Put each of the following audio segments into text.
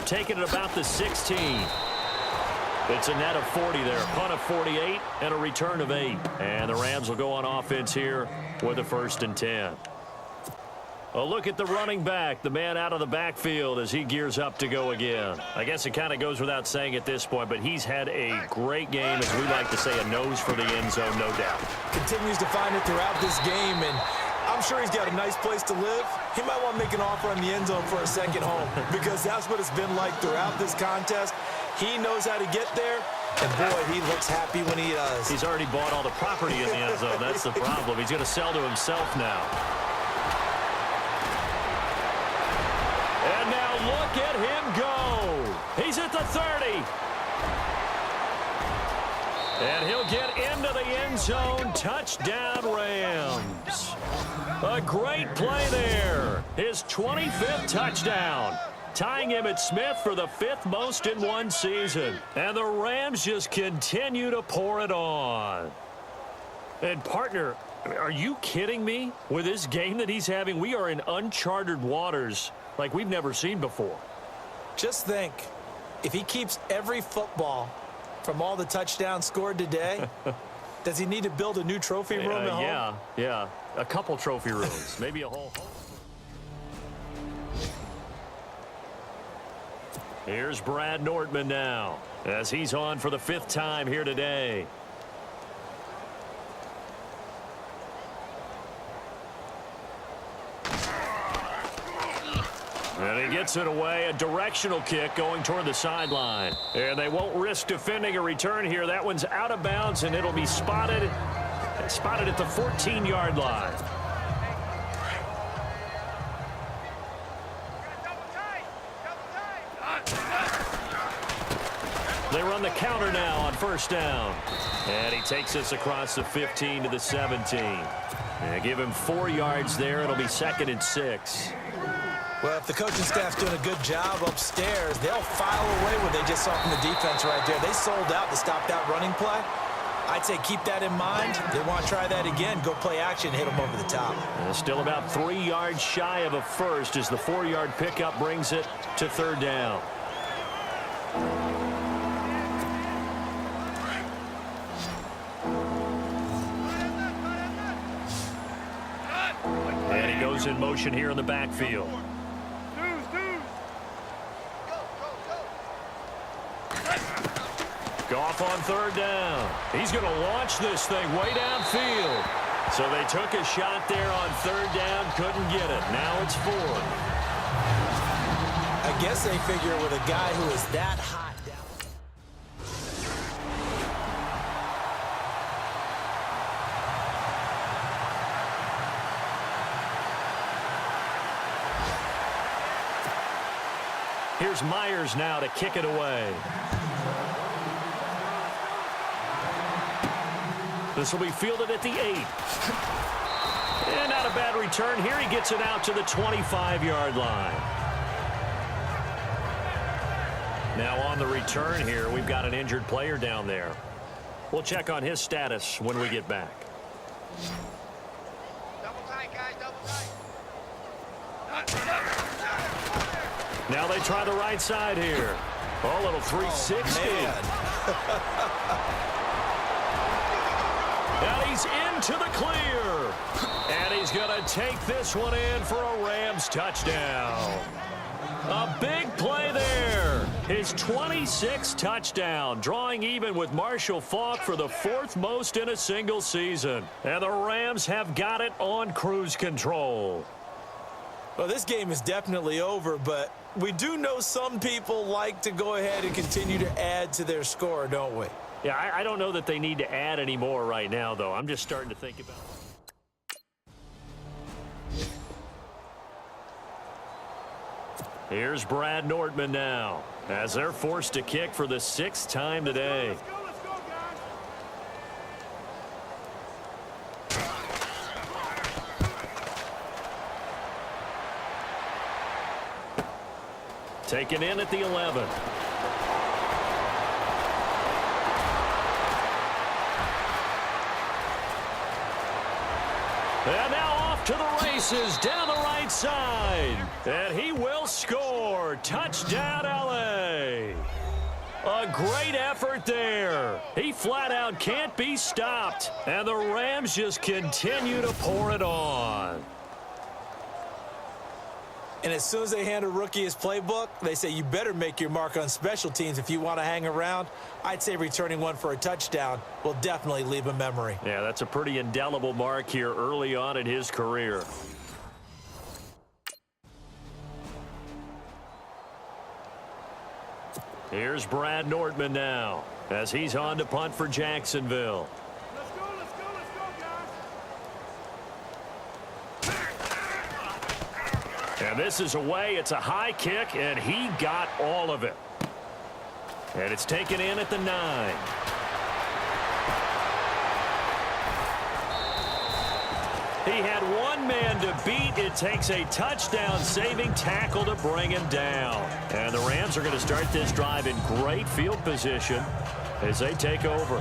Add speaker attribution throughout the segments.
Speaker 1: taken at about the 16. It's a net of 40 there. Punt of 48 and a return of 8. And the Rams will go on offense here with a 1st and 10. A look at the running back, the man out of the backfield as he gears up to go again. I guess it kind of goes without saying at this point, but he's had a great game, as we like to say, a nose for the end zone, no doubt.
Speaker 2: Continues to find it throughout this game, and I'm sure he's got a nice place to live. He might want to make an offer on the end zone for a second home because that's what it's been like throughout this contest. He knows how to get there, and boy, he looks happy when he does.
Speaker 1: He's already bought all the property in the end zone. That's the problem. He's going to sell to himself now. And now look at him go. He's at the 30. And he'll get into the end zone. Touchdown, Rams. A great play there. His 25th touchdown. Tying Emmitt Smith for the 5th most in one season. And the Rams just continue to pour it on. And, partner, are you kidding me? With this game that he's having, we are in uncharted waters like we've never seen before.
Speaker 2: Just think, if he keeps every football from all the touchdowns scored today, does he need to build a new trophy room at home?
Speaker 1: Yeah. A couple trophy rooms. Maybe a whole. Here's Brad Nordman now as he's on for the 5th time here today. And he gets it away, a directional kick going toward the sideline. And they won't risk defending a return here. That one's out of bounds, and it'll be spotted at the 14-yard line. They run the counter now on 1st down. And he takes us across the 15 to the 17. And give him 4 yards there. It'll be 2nd and 6.
Speaker 2: Well, if the coaching staff's doing a good job upstairs, they'll file away what they just saw from the defense right there. They sold out to stop that running play. I'd say keep that in mind. They want to try that again. Go play action, hit them over the top.
Speaker 1: Still about 3 yards shy of a first as the 4-yard pickup brings it to 3rd down. And he goes in motion here in the backfield. Goff on 3rd down. He's going to launch this thing way downfield. So they took a shot there on 3rd down, couldn't get it. Now it's 4th.
Speaker 2: I guess they figure with a guy who is that hot down.
Speaker 1: Here's Myers now to kick it away. This will be fielded at the 8. And not a bad return here. He gets it out to the 25-yard line. Now on the return here, we've got an injured player down there. We'll check on his status when we get back.
Speaker 3: Double tight, guys, double tight.
Speaker 1: Now they try the right side here. Oh, a little 360. And he's into the clear. And he's going to take this one in for a Rams touchdown. A big play there. His 26th touchdown, drawing even with Marshall Faulk for the 4th most in a single season. And the Rams have got it on cruise control.
Speaker 2: Well, this game is definitely over, but we do know some people like to go ahead and continue to add to their score, don't we?
Speaker 1: Yeah, I don't know that they need to add any more right now, though. I'm just starting to think about it. Here's Brad Nordman now as they're forced to kick for the 6th time today.
Speaker 3: Let's go, guys.
Speaker 1: Taken in at the 11. And now off to the races down the right side. And he will score. Touchdown, LA. A great effort there. He flat out can't be stopped. And the Rams just continue to pour it on.
Speaker 2: And as soon as they hand a rookie his playbook, they say you better make your mark on special teams if you want to hang around. I'd say returning one for a touchdown will definitely leave a memory.
Speaker 1: Yeah, that's a pretty indelible mark here early on in his career. Here's Brad Nordman now as he's on to punt for Jacksonville.
Speaker 3: Let's go, let's go, let's go, guys.
Speaker 1: And this is away. It's a high kick, and he got all of it. And it's taken in at the 9. He had one man to beat. It takes a touchdown-saving tackle to bring him down. And the Rams are going to start this drive in great field position as they take over.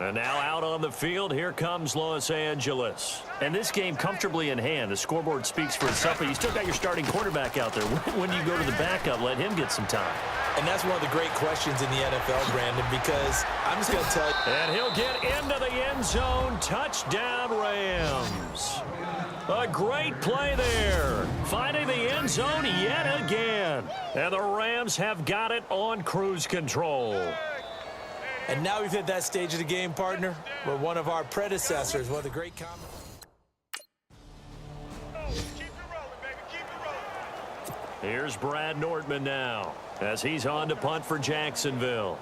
Speaker 1: And now out on the field, here comes Los Angeles. And this game comfortably in hand. The scoreboard speaks for itself, but you still got your starting quarterback out there. When do you go to the backup? Let him get some time.
Speaker 2: And that's one of the great questions in the NFL, Brandon, because I'm just going to tell you.
Speaker 1: And he'll get into the end zone. Touchdown, Rams. A great play there. Finding the end zone yet again. And the Rams have got it on cruise control.
Speaker 2: And now we've hit that stage of the game, partner, where one of our predecessors, one of the great
Speaker 3: Keep it rolling, baby. Keep it rolling.
Speaker 1: Here's Brad Nordman now as he's on to punt for Jacksonville.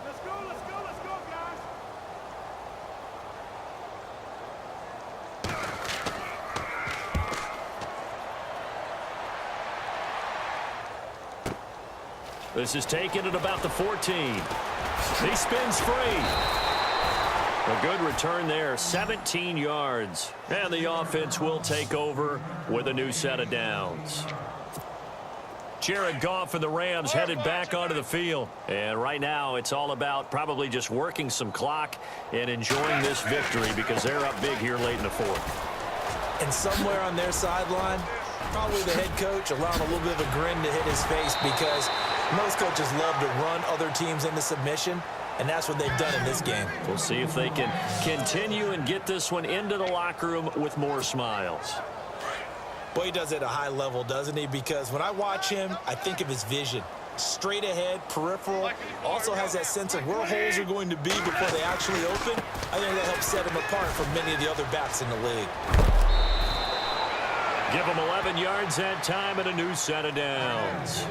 Speaker 3: Let's go, let's go, let's go, guys.
Speaker 1: This is taken at about the 14. He spins free. A good return there, 17 yards. And the offense will take over with a new set of downs. Jared Goff and the Rams headed back onto the field. And right now it's all about probably just working some clock and enjoying this victory because they're up big here late in the fourth.
Speaker 2: And somewhere on their sideline, probably the head coach allowing a little bit of a grin to hit his face because most coaches love to run other teams into submission, and that's what they've done in this game.
Speaker 1: We'll see if they can continue and get this one into the locker room with more smiles.
Speaker 2: Boy, he does it at a high level, doesn't he? Because when I watch him, I think of his vision. Straight ahead, peripheral, also has that sense of where holes are going to be before they actually open. I think that helps set him apart from many of the other backs in the league.
Speaker 1: Give him 11 yards that time and a new set of downs.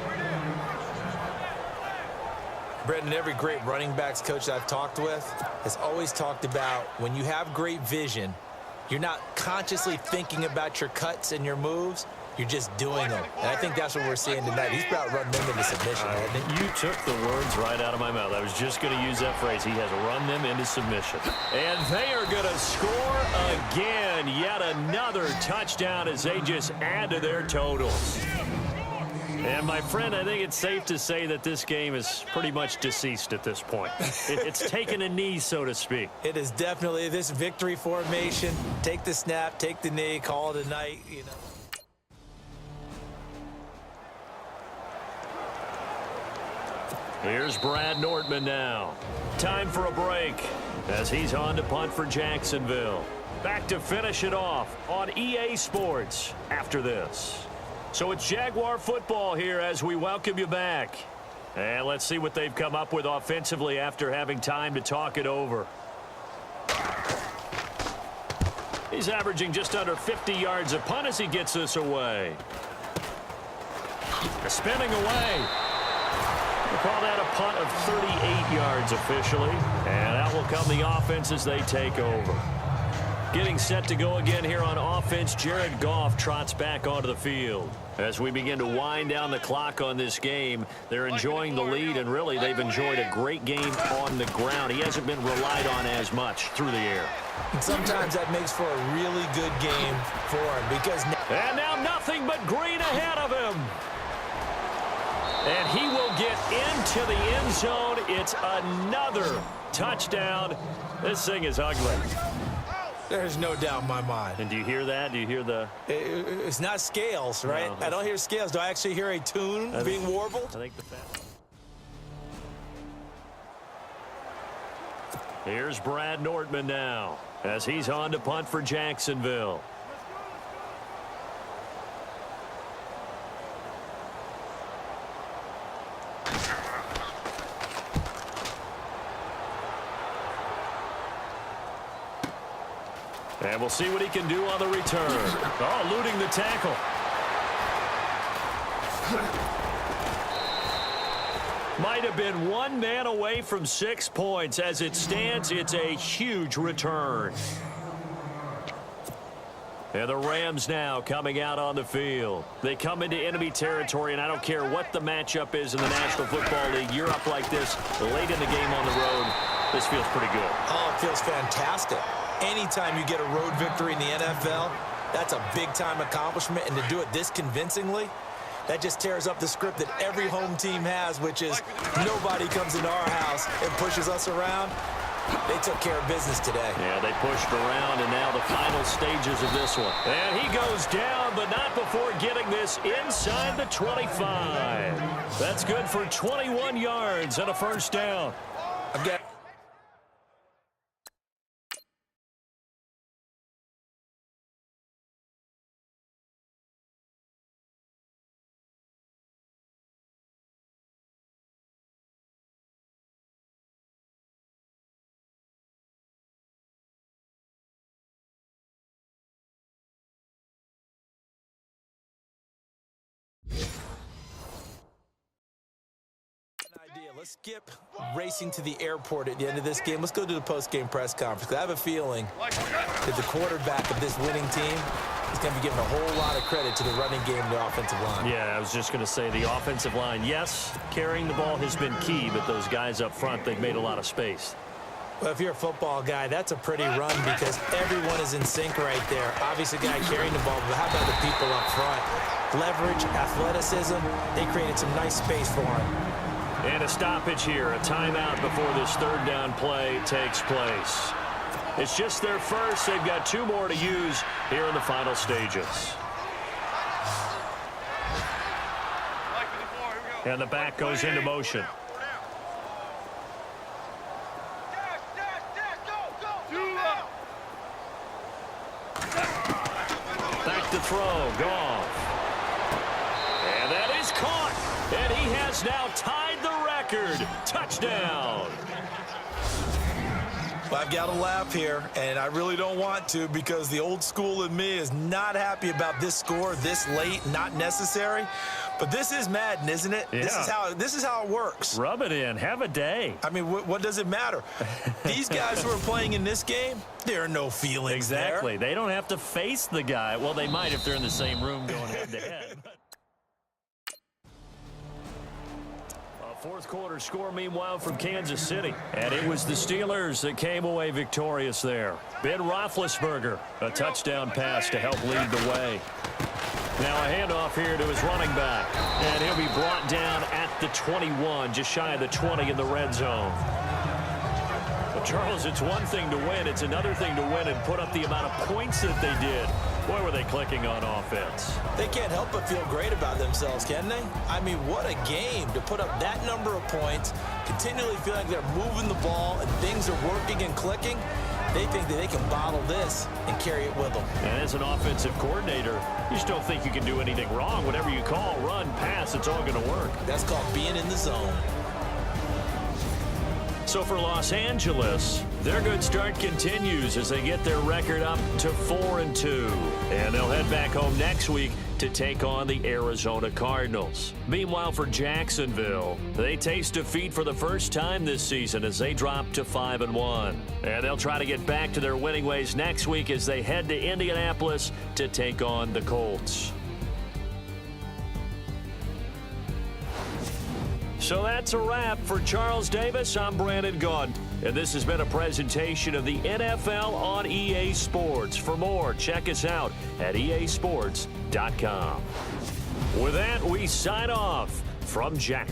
Speaker 2: Brendan, every great running backs coach that I've talked with has always talked about when you have great vision, you're not consciously thinking about your cuts and your moves. You're just doing them. And I think that's what we're seeing tonight. He's about running them into submission, hasn't he?
Speaker 1: You took the words right out of my mouth. I was just going to use that phrase. He has run them into submission. And they are going to score again. Yet another touchdown as they just add to their totals. And, my friend, I think it's safe to say that this game is pretty much deceased at this point. It's taken a knee, so to speak.
Speaker 2: It is definitely this victory formation. Take the snap, take the knee, call it a night, you know.
Speaker 1: Here's Brad Nordman now. Time for a break as he's on to punt for Jacksonville. Back to finish it off on EA Sports after this. So it's Jaguar football here as we welcome you back. And let's see what they've come up with offensively after having time to talk it over. He's averaging just under 50 yards a punt as he gets this away. Spinning away. We'll call that a punt of 38 yards officially. And out will come the offense as they take over. Getting set to go again here on offense, Jared Goff trots back onto the field. As we begin to wind down the clock on this game, they're enjoying the lead, and really they've enjoyed a great game on the ground. He hasn't been relied on as much through the air.
Speaker 2: And sometimes that makes for a really good game for him because...
Speaker 1: And now nothing but green ahead of him. And he will get into the end zone. It's another touchdown. This thing is ugly.
Speaker 2: There's no doubt in my mind.
Speaker 1: And do you hear that? Do you hear the...
Speaker 2: It's not scales, right?
Speaker 1: No,
Speaker 2: I don't hear scales. Do I actually hear a tune being warbled?
Speaker 1: I think the fact... Here's Brad Nortman now as he's on to punt for Jacksonville. And we'll see what he can do on the return. Oh, eluding the tackle. Might have been one man away from 6 points. As it stands, it's a huge return. And the Rams now coming out on the field. They come into enemy territory, and I don't care what the matchup is in the National Football League. You're up like this late in the game on the road. This feels pretty good.
Speaker 2: Oh, it feels fantastic. Anytime you get a road victory in the NFL, that's a big-time accomplishment, and to do it this convincingly, that just tears up the script that every home team has, which is nobody comes into our house and pushes us around. They took care of business today.
Speaker 1: Yeah, they pushed around, and now the final stages of this one. And he goes down, but not before getting this inside the 25. That's good for 21 yards and a first down.
Speaker 2: I've got... Let's skip racing to the airport at the end of this game. Let's go to the post-game press conference. I have a feeling that the quarterback of this winning team is going to be giving a whole lot of credit to the running game and the offensive line.
Speaker 1: Yeah, I was just going to say the offensive line, yes, carrying the ball has been key, but those guys up front, they've made a lot of space.
Speaker 2: Well, if you're a football guy, that's a pretty run because everyone is in sync right there. Obviously, the guy carrying the ball, but how about the people up front? Leverage, athleticism, they created some nice space for him.
Speaker 1: And a stoppage here, a timeout before this third down play takes place. It's just their first. They've got 2 more to use here in the final stages. And the back goes into motion. Back to throw, Goff. And that is caught. And he has now tied the record. Touchdown.
Speaker 2: Well, I've got to laugh here, and I really don't want to because the old school in me is not happy about this score this late, not necessary. But this is Madden, isn't it?
Speaker 1: Yeah.
Speaker 2: This is how it works.
Speaker 1: Rub it in. Have a day.
Speaker 2: I mean, what does it matter? These guys who are playing in this game, there are no feelings
Speaker 1: Exactly.
Speaker 2: there.
Speaker 1: They don't have to face the guy. Well, they might if they're in the same room going head-to-head. Fourth quarter score, meanwhile, from Kansas City. And it was the Steelers that came away victorious there. Ben Roethlisberger, a touchdown pass to help lead the way. Now a handoff here to his running back. And he'll be brought down at the 21, just shy of the 20 in the red zone. Well, Charles, it's one thing to win. It's another thing to win and put up the amount of points that they did. Boy, were they clicking on offense.
Speaker 2: They can't help but feel great about themselves, can they? I mean, what a game to put up that number of points, continually feel like they're moving the ball and things are working and clicking. They think that they can bottle this and carry it with them.
Speaker 1: And as an offensive coordinator, you just don't think you can do anything wrong. Whatever you call, run, pass, it's all going to work.
Speaker 2: That's called being in the zone.
Speaker 1: So for Los Angeles, their good start continues as they get their record up to 4-2. And they'll head back home next week to take on the Arizona Cardinals. Meanwhile, for Jacksonville, they taste defeat for the first time this season as they drop to 5-1. And they'll try to get back to their winning ways next week as they head to Indianapolis to take on the Colts. So that's a wrap. For Charles Davis, I'm Brandon Gaudin. And this has been a presentation of the NFL on EA Sports. For more, check us out at easports.com. With that, we sign off. from Jack.